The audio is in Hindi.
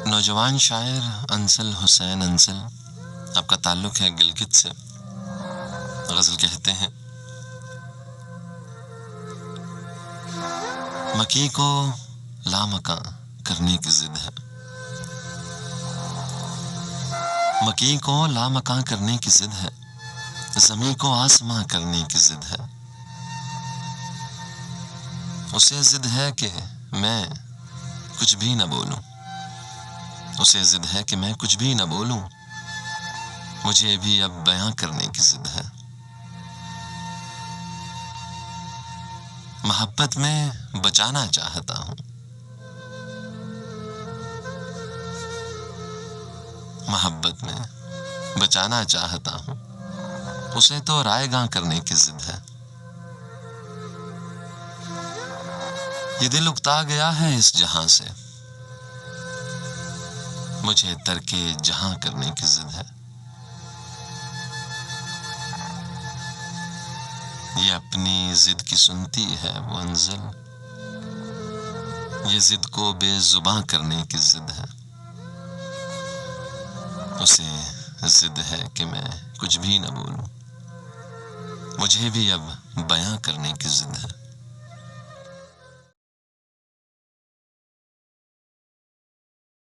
नौजवान शायर अंसल हुसैन अंसल, आपका ताल्लुक है गिलगित से। गजल कहते हैं, मकी को लामका करने की जिद है, मकी को लामका करने की जिद है, ज़मीं को आसमां करने की जिद है। उसे जिद है कि मैं कुछ भी न बोलूं, उसे जिद है कि मैं कुछ भी न बोलूं, मुझे भी अब बयां करने की जिद है। मोहब्बत में बचाना चाहता हूं, मोहब्बत में बचाना चाहता हूं, उसे तो रायगां करने की जिद है। ये दिल उकता गया है इस जहां से, मुझे तरके जहां करने की जिद है। ये अपनी जिद की सुनती है वो अंजल, ये जिद को बेजुबां करने की जिद है। उसे जिद है कि मैं कुछ भी न बोलूं, मुझे भी अब बयां करने की जिद है।